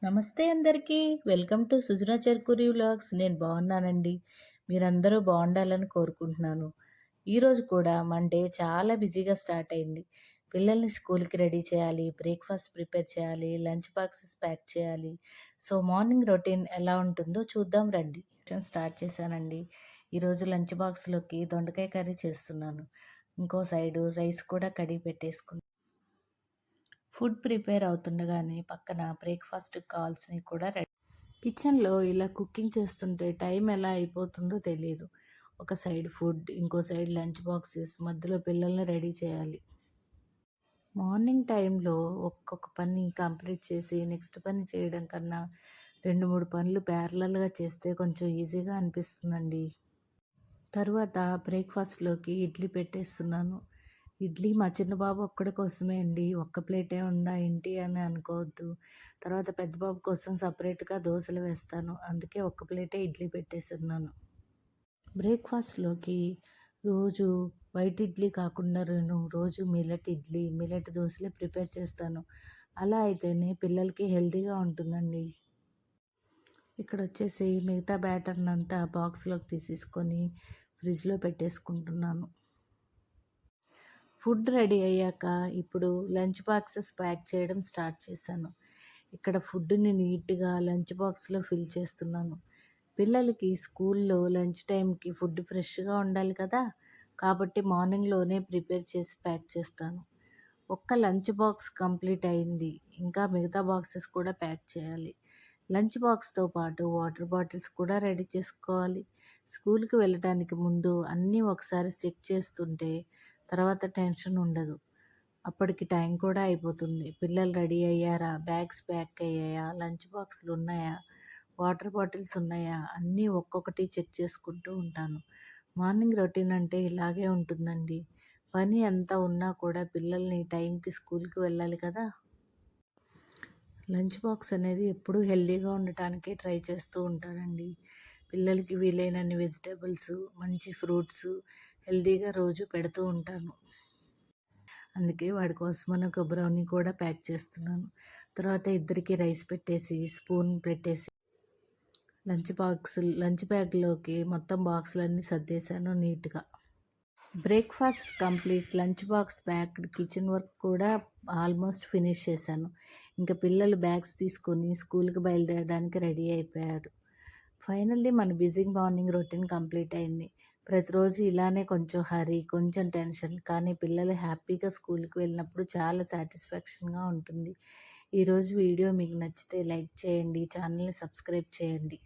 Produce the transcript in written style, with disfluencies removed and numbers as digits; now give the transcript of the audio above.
నమస్తే అందరికీ. Welcome to Sujana Cherukuri vlogs. నేను బాగున్నానండి. మీరందరూ బాగుండాలని కోరుకుంటున్నాను. ఈరోజు కూడా మండే చాలా బిజీగా స్టార్ట్ అయింది. పిల్లల్ని స్కూల్కి రెడీ చేయాలి, బ్రేక్ఫాస్ట్ ప్రిపేర్ చేయాలి, లంచ్ బాక్సెస్ ప్యాక్ చేయాలి. సో మార్నింగ్ రొటీన్ ఎలా ఉంటుందో చూద్దాం రండి. స్టార్ట్ చేశానండి. ఈరోజు లంచ్ బాక్స్లోకి దొండకాయ కర్రీ చేస్తున్నాను. ఇంకో సైడు రైస్ కూడా కడిగి పెట్టేసుకున్నాను. ఫుడ్ ప్రిపేర్ అవుతుండగానే పక్కన బ్రేక్ఫాస్ట్‌కి కావాల్సినవి కూడా రెడీ. కిచెన్‌లో ఇలా కుకింగ్ చేస్తుంటే టైం ఎలా అయిపోతుందో తెలీదు. ఒక సైడ్ ఫుడ్, ఇంకో సైడ్ లంచ్ బాక్సెస్, మధ్యలో పిల్లల్ని రెడీ చేయాలి. మార్నింగ్ టైంలో ఒక్కొక్క పని కంప్లీట్ చేసి నెక్స్ట్ పని చేయడం కన్నా 2, 3 పనులు ప్యారలల్‌గా చేస్తే కొంచెం ఈజీగా అనిపిస్తుందండి. తరువాత బ్రేక్ఫాస్ట్‌లోకి ఇడ్లీ పెట్టేస్తున్నాను. ఇడ్లీ మా చిన్న బాబు ఒక్కడి కోసమే అండి. ఒక్క ప్లేటే ఉందా ఏంటి అని అనుకోవద్దు. తర్వాత పెద్ద బాబు కోసం సెపరేట్‌గా దోసలు వేస్తాను. అందుకే ఒక్క ప్లేటే ఇడ్లీ పెట్టేసున్నాను. బ్రేక్ఫాస్ట్‌లోకి రోజు వైట్ ఇడ్లీ కాకుండా నేను రోజు మిల్లెట్ ఇడ్లీ, మిల్లెట్ దోసలే ప్రిపేర్ చేస్తాను. అలా అయితేనే పిల్లలకి హెల్తీగా ఉంటుందండి. ఇక్కడొచ్చేసి మిగతా బ్యాటర్‌నంతా బాక్స్‌లోకి తీసేసుకొని ఫ్రిడ్జ్‌లో పెట్టేసుకుంటున్నాను. ఫుడ్ రెడీ అయ్యాక ఇప్పుడు లంచ్ బాక్సెస్ ప్యాక్ చేయడం స్టార్ట్ చేశాను. ఇక్కడ ఫుడ్‌ని నీట్‌గా లంచ్ బాక్స్‌లో ఫిల్ చేస్తున్నాను. పిల్లలకి స్కూల్‌లో లంచ్ టైంకి ఫుడ్ ఫ్రెష్‌గా ఉండాలి కదా! కాబట్టి మార్నింగ్‌లోనే ప్రిపేర్ చేసి ప్యాక్ చేస్తాను. ఒక్క లంచ్ బాక్స్ కంప్లీట్ అయింది. ఇంకా మిగతా బాక్సెస్ కూడా ప్యాక్ చేయాలి. లంచ్ బాక్స్‌తో పాటు వాటర్ బాటిల్స్ కూడా రెడీ చేసుకోవాలి. స్కూల్‌కి వెళ్ళటానికి ముందు అన్నీ ఒకసారి చెక్ చేస్తుంటే తర్వాత టెన్షన్ ఉండదు. అప్పటికి టైం కూడా అయిపోతుంది. పిల్లలు రెడీ అయ్యారా? బ్యాగ్స్ ప్యాక్ అయ్యాయా? లంచ్ బాక్సులు ఉన్నాయా? వాటర్ బాటిల్స్ ఉన్నాయా? అన్నీ ఒక్కొక్కటి చెక్ చేసుకుంటూ ఉంటాను. మార్నింగ్ రొటీన్ అంటే ఇలాగే ఉంటుందండి. పని ఎంత ఉన్నా కూడా పిల్లల్ని టైంకి స్కూల్‌కి వెళ్ళాలి కదా! లంచ్ బాక్స్ అనేది ఎప్పుడూ హెల్తీగా ఉండటానికే ట్రై చేస్తూ ఉంటానండి. పిల్లలకి వీలైనన్ని వెజిటబుల్స్, మంచి ఫ్రూట్స్ హెల్తీగా రోజు పెడుతూ ఉంటాను. అందుకే వాడి కోసమని ఒక బ్రౌనీ కూడా ప్యాక్ చేస్తున్నాను. తర్వాత ఇద్దరికీ రైస్ పెట్టేసి, స్పూన్ పెట్టేసి లంచ్ బ్యాగ్‌లోకి మొత్తం బాక్సులన్నీ సర్దేశాను నీట్‌గా. Breakfast complete, lunch box packed, kitchen work కూడా ఆల్మోస్ట్ ఫినిష్ చేశాను. ఇంక పిల్లలు బ్యాగ్స్ తీసుకొని స్కూల్‌కి బయలుదేరడానికి రెడీ అయిపోయాడు. ఫైనల్లీ మన బిజీ మార్నింగ్ రొటీన్ కంప్లీట్ అయింది. ప్రతిరోజు ఇలానే కొంచెం హరీ, కొంచెం టెన్షన్, కానీ పిల్లలు హ్యాపీగా స్కూల్‌కి వెళ్ళినప్పుడు చాలా సాటిస్ఫాక్షన్‌గా ఉంటుంది. ఈరోజు వీడియో మీకు నచ్చితే లైక్ చేయండి, ఛానల్‌ని సబ్స్క్రైబ్ చేయండి.